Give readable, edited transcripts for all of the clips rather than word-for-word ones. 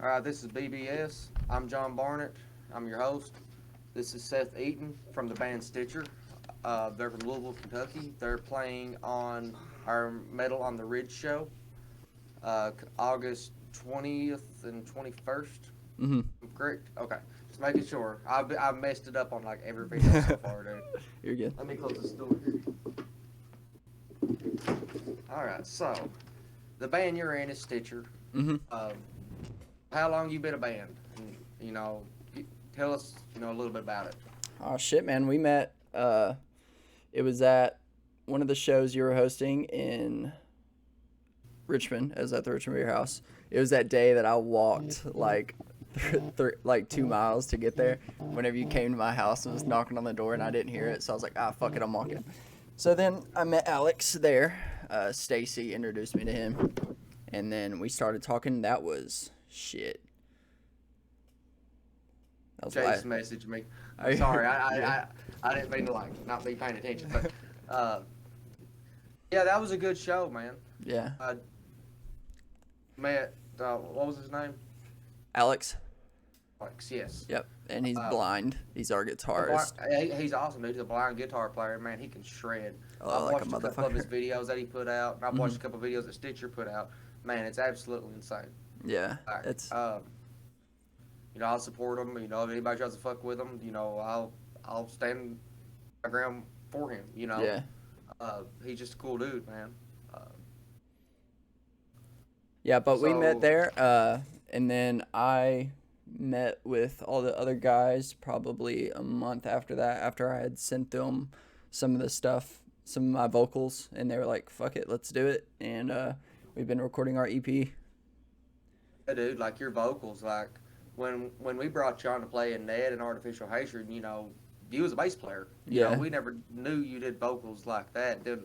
All right, this is BBS. I'm John Barnett. I'm your host. This is Seth Eaton from the band Stitcher. They're from Louisville, Kentucky. They're playing on our Metal on the Ridge show, August 20th and 21st. Mm-hmm. Correct? Okay. Just making sure. I've messed it up on like every video so far, dude. You're good. Let me close this door here. All right, so the band you're in is Stitcher. Mm-hmm. How long you been a band? And, tell us, a little bit about it. Oh shit, man. We met. It was at one of the shows you were hosting in Richmond. I was at the Richmond Beer House. It was that day that I walked like 2 miles to get there. Whenever you came to my house and was knocking on the door and I didn't hear it, so I was like, fuck it, I'm walking. So then I met Alex there. Stacy introduced me to him, and then we started talking. That was shit. That was Chase messaged me. Sorry, I didn't mean to not be paying attention, but yeah, that was a good show, man. Yeah. Met what was his name? Alex. Alex, yes. Yep, and he's blind. He's our guitarist. He's awesome, dude. He's a blind guitar player. Man, he can shred. Oh, I've like watched a a couple of his motherfucker. videos that he put out. And I've watched a couple of videos that Stitcher put out. Man, it's absolutely insane. Yeah, it's. I'll support him. If anybody tries to fuck with him, I'll stand my ground for him. Yeah. He's just a cool dude, man. Yeah, but we met there, and then I met with all the other guys probably a month after that, after I had sent them some of the stuff, some of my vocals, and they were like, fuck it, let's do it. And we've been recording our EP. Yeah, dude, like your vocals, like when we brought you on to play in Ned and Artificial Hatred, you was a bass player. We never knew you did vocals like that. Then,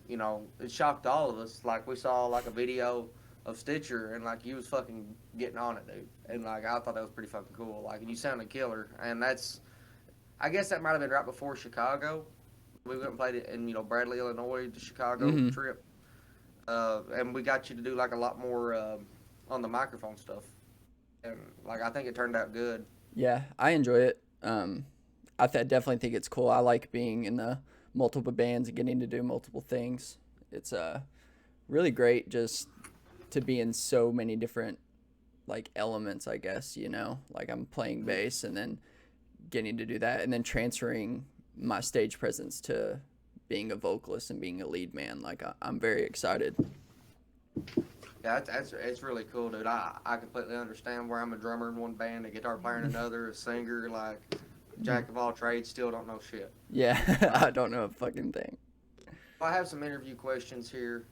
it shocked all of us. Like we saw like a video of Stitcher and like you was fucking getting on it, dude. And like I thought that was pretty fucking cool. Like and you sounded killer. And I guess that might have been right before Chicago. We went and played it in Bradley, Illinois, the Chicago trip. And we got you to do like a lot more on the microphone stuff. And like I think it turned out good. Yeah, I enjoy it. I definitely think it's cool. I like being in the multiple bands and getting to do multiple things. It's really great just to be in so many different like elements, I guess, like I'm playing bass and then getting to do that and then transferring my stage presence to being a vocalist and being a lead man. Like I'm very excited. Yeah, it's really cool, dude. I completely understand where I'm a drummer in one band, a guitar player in another, a singer, like jack of all trades, still don't know shit. Yeah, I don't know a fucking thing. I have some interview questions here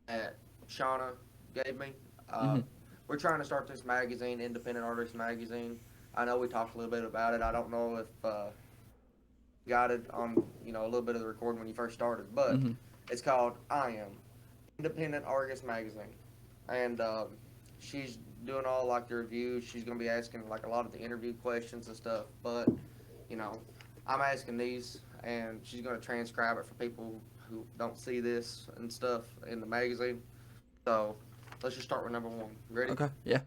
that Shauna gave me. We're trying to start this magazine, Independent Artist Magazine. I know we talked a little bit about it. I don't know if you got it on, a little bit of the recording when you first started, but it's called I Am, Independent Artist Magazine. And she's doing all like the reviews. She's going to be asking like a lot of the interview questions and stuff, but I'm asking these, and she's going to transcribe it for people who don't see this and stuff in the magazine. So let's just start with number one. Ready? Okay. Yeah.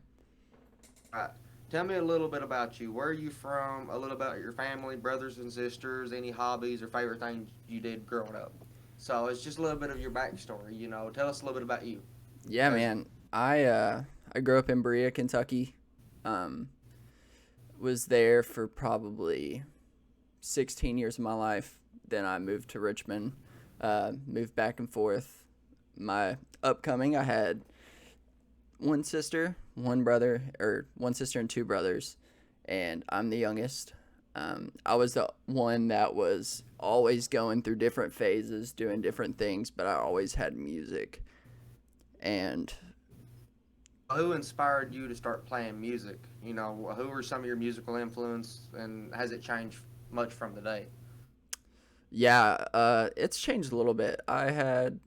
All right. Tell me a little bit about you. Where are you from? A little about your family, brothers and sisters, any hobbies or favorite things you did growing up. So it's just a little bit of your backstory. Tell us a little bit about you. Yeah, man. I grew up in Berea, Kentucky. Was there for probably 16 years of my life. Then I moved to Richmond. Moved back and forth. My upcoming, I had one sister, one brother, or one sister and two brothers, and I'm the youngest. I was the one that was always going through different phases, doing different things, but I always had music. And who inspired you to start playing music? Who were some of your musical influence, and has it changed much from today? Yeah, it's changed a little bit. I had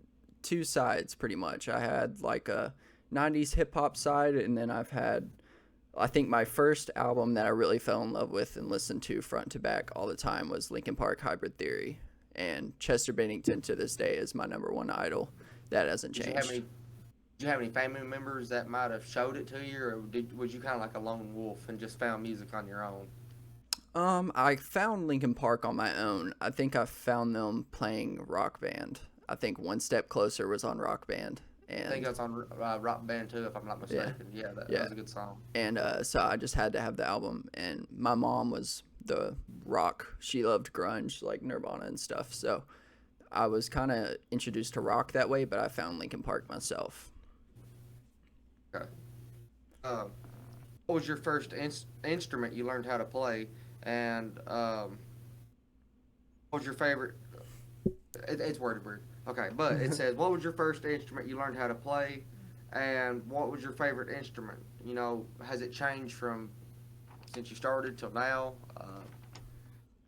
two sides pretty much. I had like a 90s hip hop side, and then I think my first album that I really fell in love with and listened to front to back all the time was Linkin Park Hybrid Theory. And Chester Bennington to this day is my number one idol. That hasn't changed. Did you have any family members that might have showed it to you, or was you kind of like a lone wolf and just found music on your own? I found Linkin Park on my own. I think I found them playing Rock Band. I think One Step Closer was on Rock Band, I think and that's on Rock Band too, if I'm not yeah, mistaken. Yeah, that yeah, was a good song. and so I just had to have the album. And my mom was the rock. She loved grunge, like Nirvana and stuff. So I was kind of introduced to rock that way, but I found Linkin Park myself. Okay. Um, what was your first instrument you learned how to play, and what was your favorite? It's worded weird. Okay, but it says, what was your first instrument you learned how to play, and what was your favorite instrument? Has it changed from since you started till now?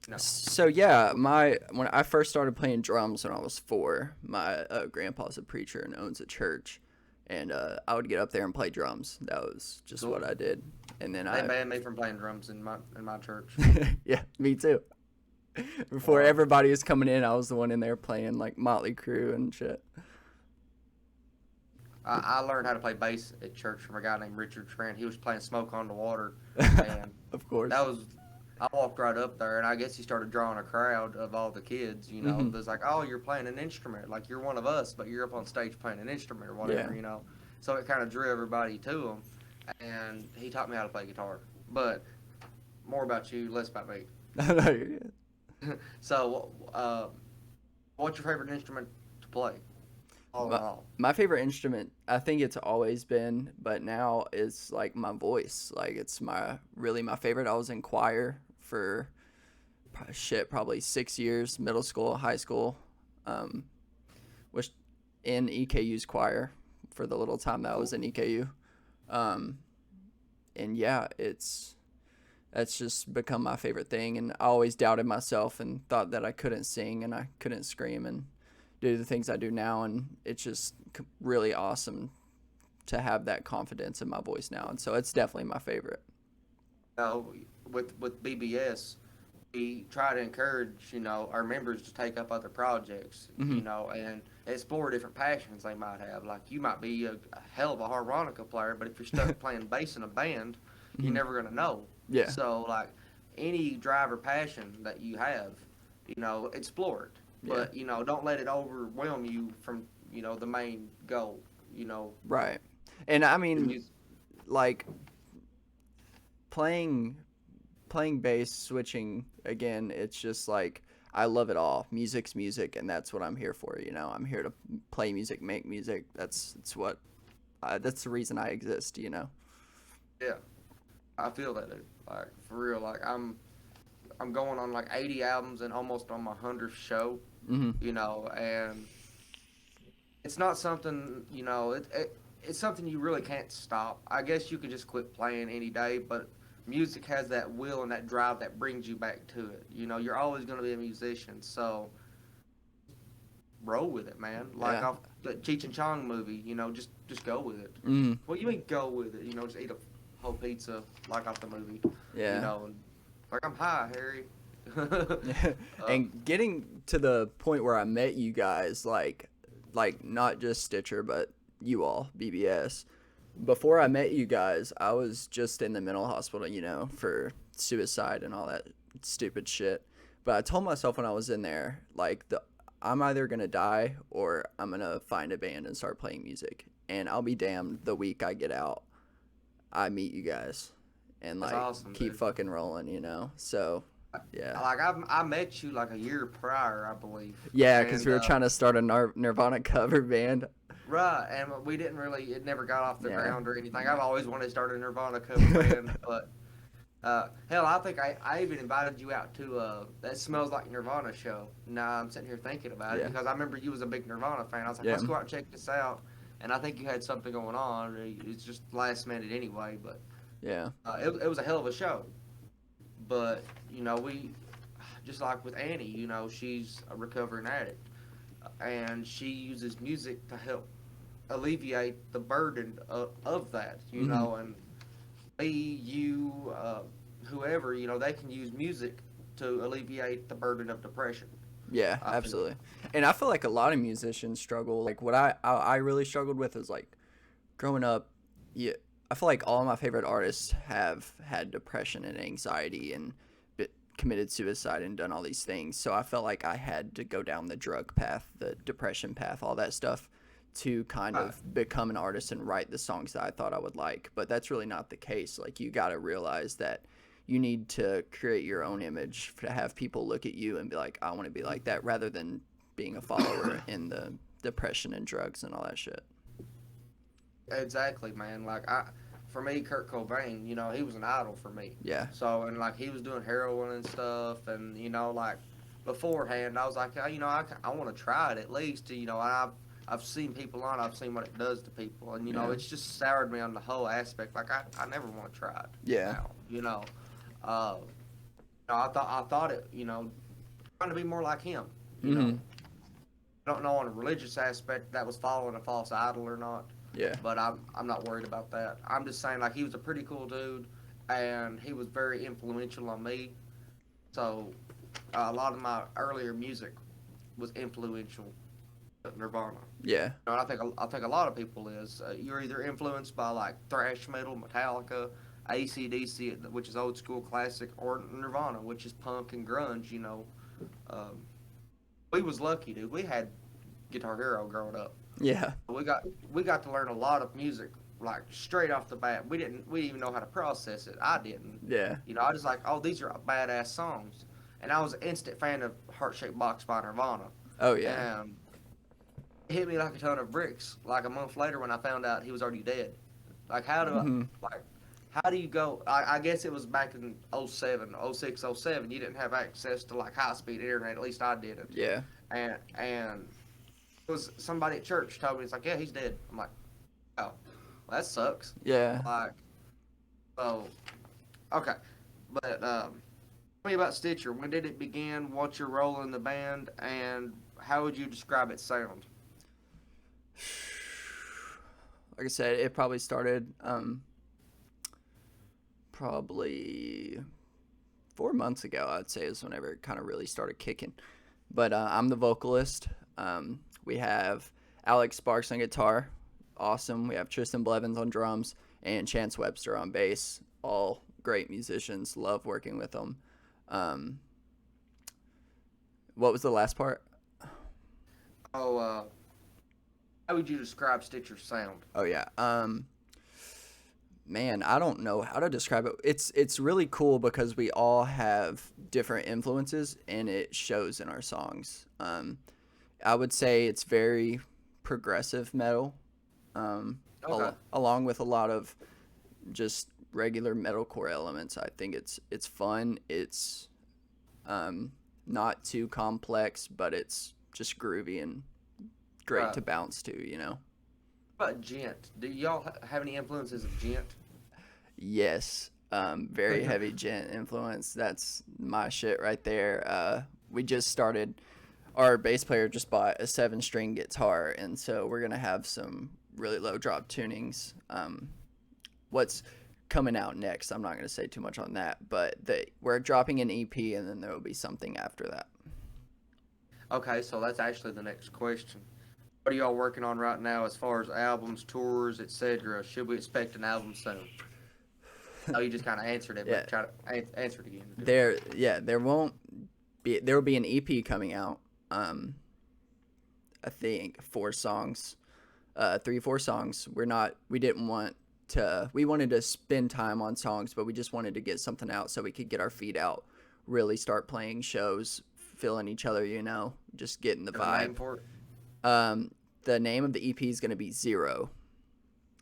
No. So yeah, my when I first started playing drums when I was 4, my grandpa's a preacher and owns a church, and I would get up there and play drums. That was just Cool. what I did. And then They I, banned me from playing drums in my church. yeah, me too. Before Wow. everybody was coming in, I was the one in there playing like Motley Crue and shit. I learned how to play bass at church from a guy named Richard Trent. He was playing Smoke on the Water, and Of course. that was. I walked right up there, and I guess he started drawing a crowd of all the kids. Mhm. There's like, oh, you're playing an instrument, like you're one of us, but you're up on stage playing an instrument or whatever. Yeah. So it kind of drew everybody to him, and he taught me how to play guitar. But more about you, less about me. No, you're good. So, what's your favorite instrument to play? All in My, all. my favorite instrument, I think it's always been, but now is like my voice. Like it's my favorite. I was in choir for probably 6 years, middle school, high school, um, which in EKU's choir for the little time that I was Cool. in EKU. Um, and yeah, that's just become my favorite thing. And I always doubted myself and thought that I couldn't sing and I couldn't scream and do the things I do now. And it's just really awesome to have that confidence in my voice now. And so it's definitely my favorite. Now, with BBS, we try to encourage our members to take up other projects, Hmm. and explore different passions they might have. Like you might be a hell of a harmonica player, but if you're stuck playing bass in a band, you're Hmm. never gonna know. Yeah. So like any drive or passion that you have, explore it, Yeah. but don't let it overwhelm you from the main goal. Right. And I Your mean, music. like playing playing bass, switching again, it's just like I love it all. Music's music, and that's what I'm here for. I'm here to play music, make music. That's the reason I exist. Yeah, I feel that, dude. Like for real. Like I'm going on like 80 albums and almost on my 100th show. Hmm. And it's not something it's something you really can't stop. I guess you could just quit playing any day, but music has that will and that drive that brings you back to it. You're always going to be a musician, so roll with it, man. Like Yeah. off the Cheech and Chong movie, just go with it. Mm. Well, you mean go with it? Just eat a whole pizza like off the movie. Yeah. And like I'm high, Harry. And getting to the point where I met you guys, like not just Stitcher, but you all, BBS. Before I met you guys, I was just in the mental hospital, for suicide and all that stupid shit. But I told myself when I was in there, like I'm either gonna die or I'm gonna find a band and start playing music. And I'll be damned the week I get out, I meet you guys and That's like awesome, keep dude. fucking rolling. So yeah. Like I met you like a year prior, I believe. Yeah, because And we were trying to start a Nirvana cover band. right, and we didn't really. It never got off the Yeah. ground or anything. I've always wanted to start a Nirvana cover band, but hell, I think I even invited you out to that Smells Like Nirvana show. Now I'm sitting here thinking about it Yeah. because I remember you was a big Nirvana fan. I was like, Yeah. let's go out and check this out. And I think you had something going on. It's just last minute anyway, but Yeah. it was a hell of a show. But we just like with Annie, she's a recovering addict, and she uses music to help alleviate the burden of that, Mhm. and me, you, whoever, they can use music to alleviate the burden of depression. Yeah, I feel. absolutely. And I feel like a lot of musicians struggle. Like what I really struggled with is like growing up, yeah, I feel like all my favorite artists have had depression and anxiety and committed suicide and done all these things. So I felt like I had to go down the drug path, the depression path, all that stuff to kind Right. of become an artist and write the songs that I thought I would like. But that's really not the case. Like, you got to realize that you need to create your own image to have people look at you and be like, I want to be like that, rather than being a follower in the depression and drugs and all that shit. Exactly, man. For me, Kurt Cobain, he was an idol for me. Yeah. So, and like he was doing heroin and stuff, and like beforehand, I was like, I want to try it at least. I've seen people on, I've seen what it does to people, and Yeah. it's just soured me on the whole aspect. Like I never want to try it. Yeah. Now, uh, I thought it, trying to be more like him. You know, Mm-hmm. I don't know on a religious aspect that was following a false idol or not. Yeah. But I'm not worried about that. I'm just saying, like, he was a pretty cool dude, and he was very influential on me. So a lot of my earlier music was influential to Nirvana. Yeah. And I think a lot of people is. You're either influenced by like thrash metal, Metallica, AC/DC, which is old school classic, or Nirvana, which is punk and grunge. Um, we was lucky, dude. We had Guitar Hero growing up. Yeah. We got to learn a lot of music like straight off the bat. We didn't even know how to process it. I didn't. Yeah. I just like, oh, these are badass songs, and I was an instant fan of Heart Shaped Box by Nirvana. Oh yeah. And it hit me like a ton of bricks. Like a month later, when I found out he was already dead. Like Mm-hmm. how do you go? I guess it was back in '07, '06, '07. You didn't have access to like high speed internet. At least I didn't. Yeah. And it was somebody at church told me, it's like, yeah, he's dead. I'm like, oh, well, that sucks. Yeah. Like, so, okay. But tell me about Stitcher. When did it begin? What's your role in the band? And how would you describe its sound? Like I said, it probably started probably 4 months ago. I'd say is whenever it kind of really started kicking. But I'm the vocalist. We have Alex Sparks on guitar, awesome. We have Tristan Blevins on drums and Chance Webster on bass. All great musicians. Love working with them. What was the last part? Oh, how would you describe Stitcher's sound? Oh yeah. Man, I don't know how to describe it. It's really cool because we all have different influences and it shows in our songs. I would say it's very progressive metal, Okay. along with a lot of just regular metalcore elements. I think it's fun. It's not too complex, but it's just groovy and great Right. to bounce to. What about Gent? Do y'all have any influences of Gent? Yes, very heavy gent influence. That's my shit right there. We just started. Our bass player just bought a 7-string guitar, and so we're gonna have some really low drop tunings. What's coming out next? I'm not gonna say too much on that, but we're dropping an EP, and then there will be something after that. Okay, so that's actually the next question. What are y'all working on right now as far as albums, tours, etc.? Should we expect an album soon? Oh, you just kind of answered it, Yeah. but try to answer it again. There won't be. There will be an EP coming out. I think 4 songs, 3-4 songs. We didn't want to. We wanted to spend time on songs, but we just wanted to get something out so we could get our feet out, really start playing shows, feeling each other. Just getting the Is there a name vibe. for it? The name of the EP is gonna be Zero.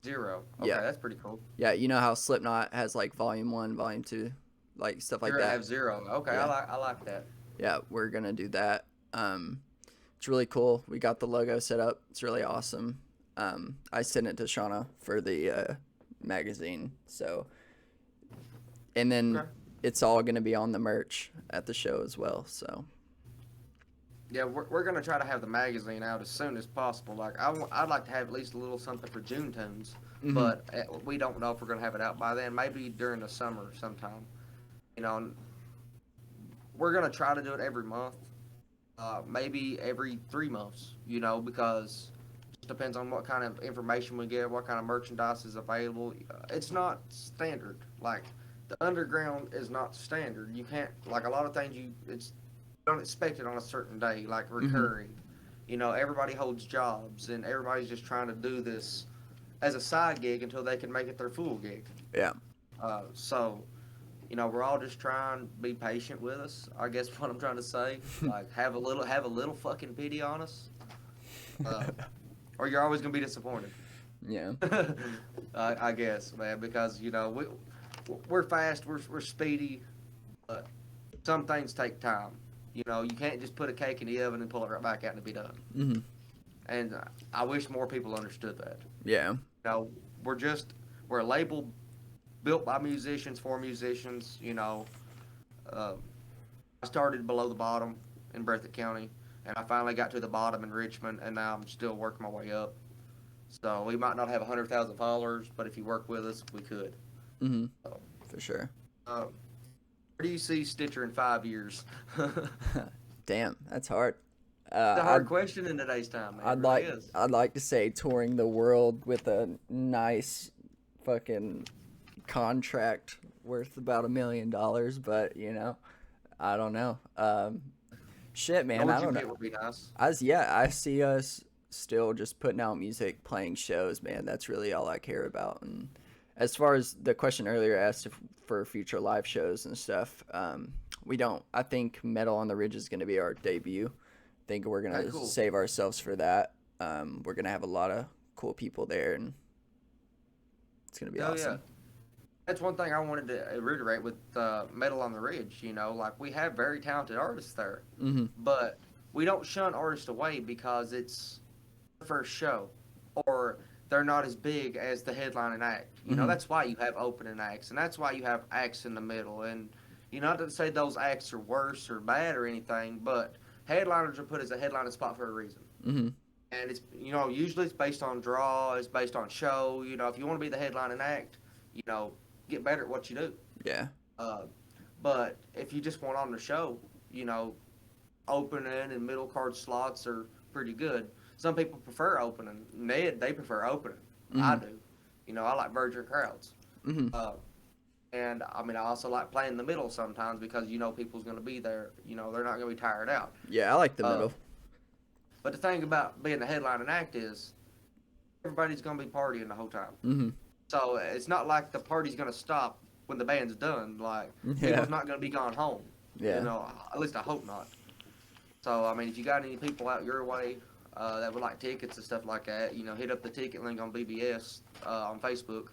Zero. Okay, Yeah. that's pretty cool. Yeah, you know how Slipknot has like Volume 1, Volume 2, like stuff like You're gonna that. have zero. Okay, Yeah. I like that. Yeah, we're gonna do that. It's really cool. We got the logo set up. It's really awesome. I sent it to Shauna for the magazine. So, and then Okay. it's all gonna be on the merch at the show as well. So, Yeah, we're gonna try to have the magazine out as soon as possible. Like I'd like to have at least a little something for June tunes, Mhm. but we don't know if we're gonna have it out by then. Maybe during the summer sometime. And we're gonna try to do it every month, maybe every 3 months. Because just depends on what kind of information we get, what kind of merchandise is available. It's not standard. Like the underground is not standard. You can't like a lot of things. You don't expect it on a certain day, like recurring. You know, everybody holds jobs, and everybody's just trying to do this as a side gig until they can make it their full gig. Yeah. So, you know, we're all just trying to be patient with us. I guess what I'm trying to say, like have a little fucking pity on us, or you're always gonna be disappointed. Yeah. I guess, man, because you know we're fast, we're speedy, but some things take time. You know, you can't just put a cake in the oven and pull it right back out and be done. Mm-hmm. And I wish more people understood that. Yeah. You know, we're a label built by musicians for musicians. You know, I started below the bottom in Breathitt County, and I finally got to the bottom in Richmond, and now I'm still working my way up. So we might not have 100,000 followers, but if you work with us, we could. Mm-hmm. So, For sure. where do you see Stitcher in 5 years? Damn, that's hard. It's a hard question in today's time, man. I'd like to say touring the world with a nice fucking contract worth about $1 million, but you know, I don't know. Shit, man, I don't know. Would be nice. I see us still just putting out music, playing shows, man. That's really all I care about. And as far as the question earlier asked for future live shows and stuff, we don't. I think Metal on the Ridge is going to be our debut. I think we're going to save ourselves for that. We're going to have a lot of cool people there, and it's going to be awesome. Yeah. That's one thing I wanted to reiterate with Metal on the Ridge. You know, like we have very talented artists there, but we don't shun artists away because it's the first show or they're not as big as the headlining act. You know, that's why you have opening acts, and that's why you have acts in the middle. And, you know, not to say those acts are worse or bad or anything, but headliners are put as a headlining spot for a reason. Mm-hmm. And it's, you know, usually it's based on draw, it's based on show. You know, if you want to be the headlining act, you know, get better at what you do. Yeah. But if you just want on the show, you know, opening and middle card slots are pretty good. Some people prefer opening. They prefer opening. I do. You know, I like virgin crowds. And, I mean, I also like playing the middle sometimes because, you know, people's going to be there. You know, they're not going to be tired out. Yeah, I like the middle. But the thing about being the headlining act is everybody's going to be partying the whole time. So it's not like the party's going to stop when the band's done. Like, people's not going to be gone home. You know, at least I hope not. So, I mean, if you got any people out your way that would like tickets and stuff like that, you know, hit up the ticket link on BBS on Facebook.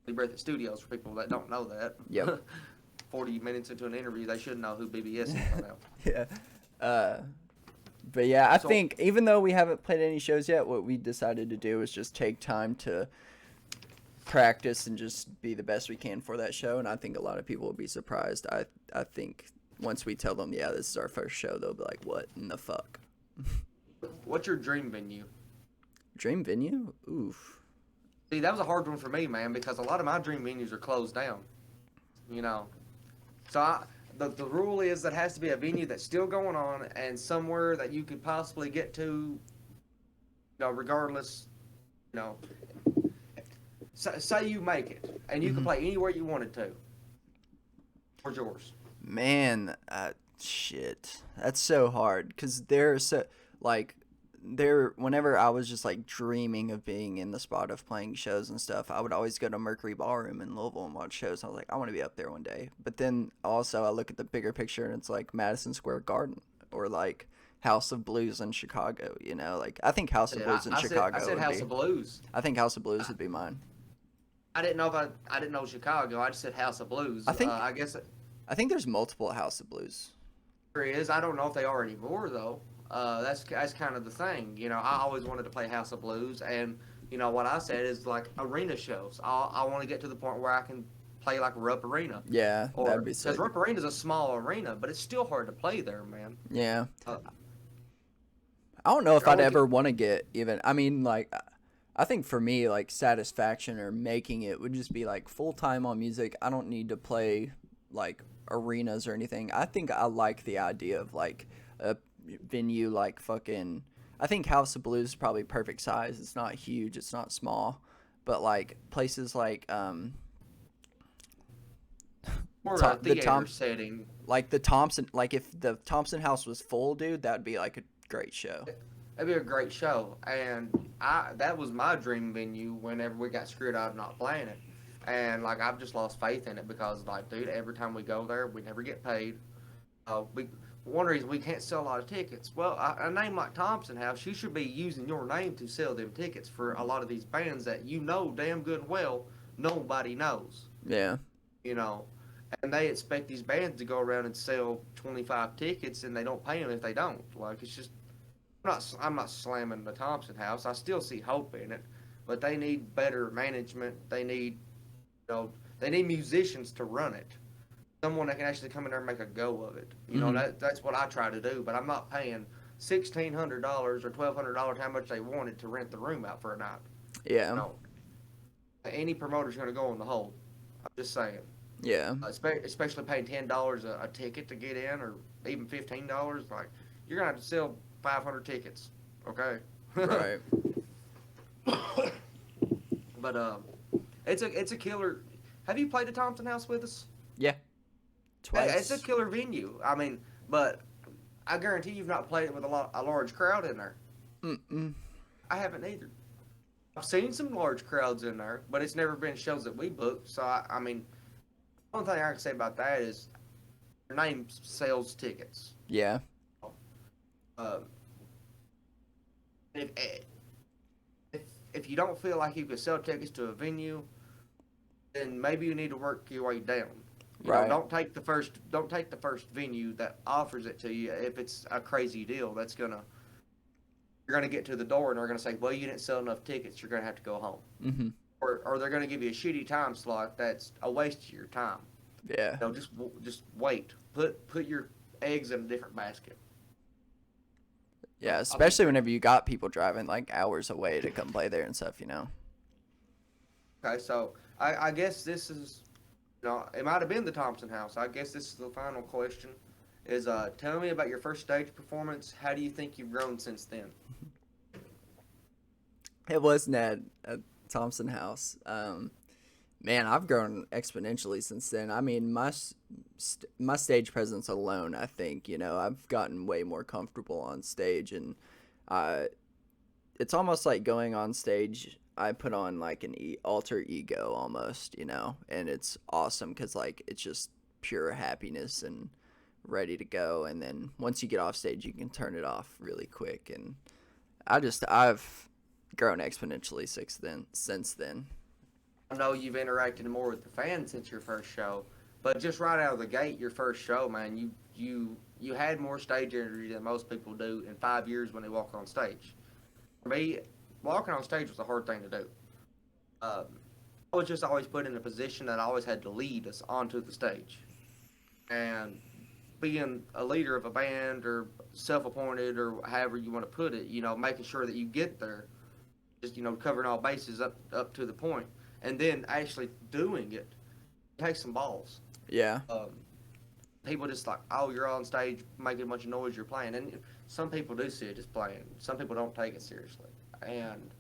The Breathitt Studios for people that don't know that. Yep. 40 minutes into an interview, they should know who BBS is by now. Yeah. But yeah, I think even though we haven't played any shows yet, what we decided to do is just take time to practice and just be the best we can for that show. And I think a lot of people will be surprised. I think once we tell them, yeah, this is our first show, they'll be like, what in the fuck? What's your dream venue? Dream venue? Oof. See, that was a hard one for me, man, because a lot of my dream venues are closed down. You know, so the rule is that it has to be a venue that's still going on and somewhere that you could possibly get to. You know, regardless. You know, say you make it and you can play anywhere you wanted to. Where's yours? Man, shit, that's so hard because whenever I was just like dreaming of being in the spot of playing shows and stuff, I would always go to Mercury Ballroom in Louisville and watch shows. I was like, I want to be up there one day. But then also I look at the bigger picture and it's like Madison Square Garden or like House of Blues in Chicago, you know, like I think House of Blues in Chicago. I said House of Blues. I think House of Blues would be mine. I didn't know Chicago. I just said House of Blues. I think there's multiple House of Blues. There is. I don't know if they are anymore though. That's kind of the thing. You know, I always wanted to play House of Blues, and you know what I said is like arena shows. I want to get to the point where I can play like Rupp Arena. Yeah, that'd be sick. Because Rupp Arena's a small arena, but it's still hard to play there, man. Yeah. I don't know if I'd ever want to get even. I mean, like, I think for me, like, satisfaction or making it would just be like full time on music. I don't need to play like arenas or anything. I think I like the idea of like a venue like fucking I think House of Blues is probably perfect size. It's not huge. It's not small, but like places like Or a The theater setting. like the Thompson, like if the Thompson House was full, dude, that'd be like a great show. That'd be a great show, and that was my dream venue. Whenever we got screwed out of not playing it, and like I've just lost faith in it because like, dude, every time we go there, we never get paid. We One reason we can't sell a lot of tickets. Well, a name like Thompson House, you should be using your name to sell them tickets for a lot of these bands that you know damn good and well nobody knows. Yeah. You know, and they expect these bands to go around and sell 25 tickets, and they don't pay them if they don't. Like, it's just, I'm not slamming the Thompson House. I still see hope in it, but they need better management. They need, they need musicians to run it. Someone that can actually come in there and make a go of it. You know, that's what I try to do, but I'm not paying $1,600 or $1,200, how much they wanted to rent the room out for a night. Yeah. No. Any promoter's going to go on the hole. I'm just saying. Yeah. Especially paying $10 a ticket to get in, or even $15. Like, you're gonna have to sell 500 tickets, okay? Right. But it's a killer. Have you played the Thompson House with us? Yeah. Twice. It's a killer venue. I mean, but I guarantee you've not played it with a large crowd in there. Mm-mm. I haven't either. I've seen some large crowds in there, but it's never been shows that we booked. So I mean, the only thing I can say about that is your name sells tickets. Yeah. Um, if, if you don't feel like you can sell tickets to a venue, then maybe you need to work your way down. Right. Don't take the first venue that offers it to you if it's a crazy deal. You're gonna get to the door and they're gonna say, well, you didn't sell enough tickets. You're gonna have to go home. Mm-hmm. Or they're gonna give you a shitty time slot that's a waste of your time. Yeah. Just wait. Put your eggs in a different basket. Yeah, especially whenever you got people driving like hours away to come play there and stuff, Okay, so I guess this is, it might have been the Thompson House. I guess this is the final question. Is tell me about your first stage performance. How do you think you've grown since then? It wasn't at Thompson House. Man, I've grown exponentially since then. I mean, my stage presence alone, I think, I've gotten way more comfortable on stage, and it's almost like going on stage. I put on like an alter ego almost, and it's awesome because like it's just pure happiness and ready to go. And then once you get off stage, you can turn it off really quick. And I've grown exponentially since then. I know you've interacted more with the fans since your first show, but just right out of the gate, your first show, man, you had more stage energy than most people do in 5 years when they walk on stage. For me, walking on stage was a hard thing to do. I was just always put in a position that I always had to lead us onto the stage. And being a leader of a band or self-appointed or however you want to put it, making sure that you get there, just, covering all bases up to the point. And then actually doing it takes some balls. Yeah. People just like, oh, you're on stage making a bunch of noise, you're playing. And some people do see it as playing. Some people don't take it seriously. And,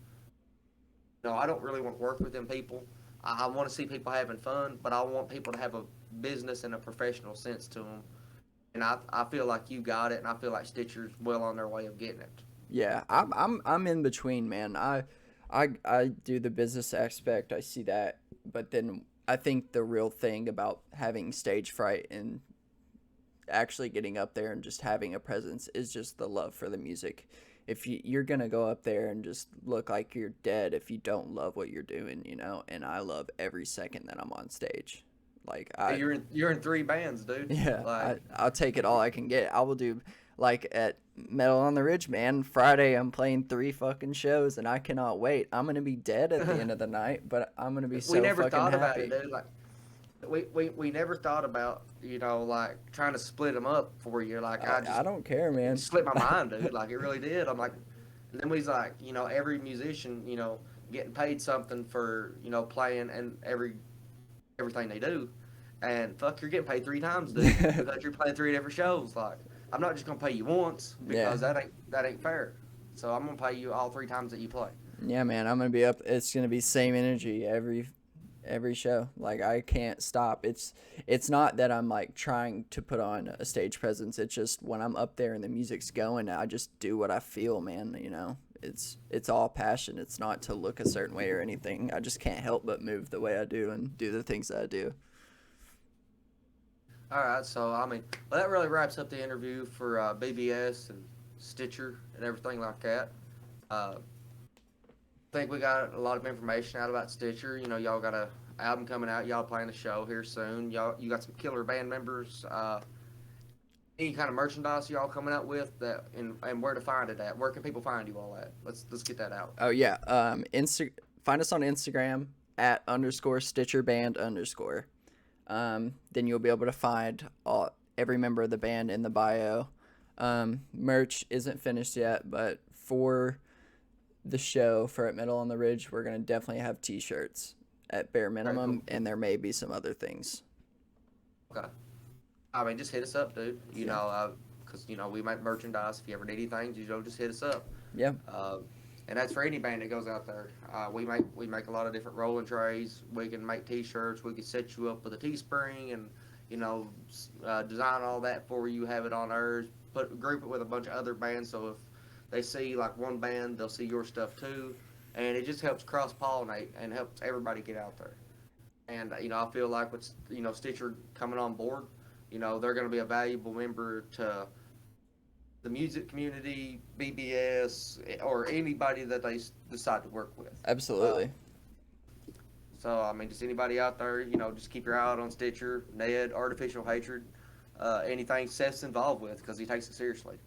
I don't really want to work with them people. I want to see people having fun, but I want people to have a business and a professional sense to them. And I feel like you got it, and I feel like Stitcher's well on their way of getting it. Yeah, I'm in between, man. I do the business aspect. I see that, but then I think the real thing about having stage fright and actually getting up there and just having a presence is just the love for the music. If you're gonna go up there and just look like you're dead if you don't love what you're doing, and I love every second that I'm on stage. Like you're in 3 bands, dude. Yeah, I'll take it all I can get. I will do, like at Metal on the Ridge, man. Friday I'm playing 3 fucking shows, and I cannot wait. I'm gonna be dead at the end of the night, but I'm gonna be so fucking happy. We never thought about it, dude. Like we never thought about like trying to split them up for you. Like I don't care, man. It slipped my mind, dude. Like it really did. I'm like, and then we's like, every musician, getting paid something for playing and everything they do, and fuck, you're getting paid 3 times, dude, because you're playing 3 different shows. Like, I'm not just gonna pay you once because that ain't fair. So I'm gonna pay you all 3 times that you play. Yeah, man, I'm gonna be up. It's gonna be same energy every show. Like I can't stop. It's not that I'm like trying to put on a stage presence. It's just when I'm up there and the music's going, I just do what I feel, man. You know, it's all passion. It's not to look a certain way or anything. I just can't help but move the way I do and do the things that I do. All right, so I mean, well, that really wraps up the interview for BBS and Stitcher and everything like that. I think we got a lot of information out about Stitcher. You know, y'all got a album coming out. Y'all playing a show here soon. You got some killer band members. Any kind of merchandise y'all coming out with that, and where to find it at? Where can people find you all at? Let's get that out. Oh yeah, find us on Instagram at _StitcherBand_. Then you'll be able to find every member of the band in the bio. Merch isn't finished yet, but for the show for At Middle on the Ridge, we're going to definitely have t-shirts at bare minimum, Very cool. and there may be some other things. Okay. I mean, just hit us up, dude. You know, because, you know, we make merchandise. If you ever need anything, you know, just hit us up. Yeah. And that's for any band that goes out there. We make a lot of different rolling trays. We can make t-shirts. We can set you up with a Teespring and, you know, design all that for you, have it on ours, group it with a bunch of other bands, so if they see like one band, they'll see your stuff too, and it just helps cross-pollinate and helps everybody get out there. And you know, I feel like with, you know, Stitcher coming on board, you know, they're going to be a valuable member to the music community, BBS, or anybody that they decide to work with. Absolutely. So I mean, just anybody out there, you know, just keep your eye out on Stitcher, Ned, Artificial Hatred, anything Seth's involved with, because he takes it seriously.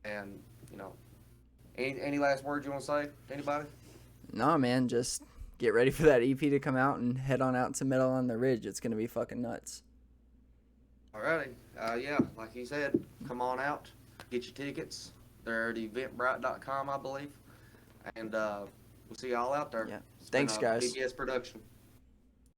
And you know, any last words you want to say to anybody? No, man, just get ready for that EP to come out and head on out to Middle on the Ridge. It's going to be fucking nuts. Alrighty. Yeah, like you said, come on out, get your tickets. They're at eventbrite.com, I believe. And we'll see y'all out there. Yeah. It's Thanks, been a guys. BBS production.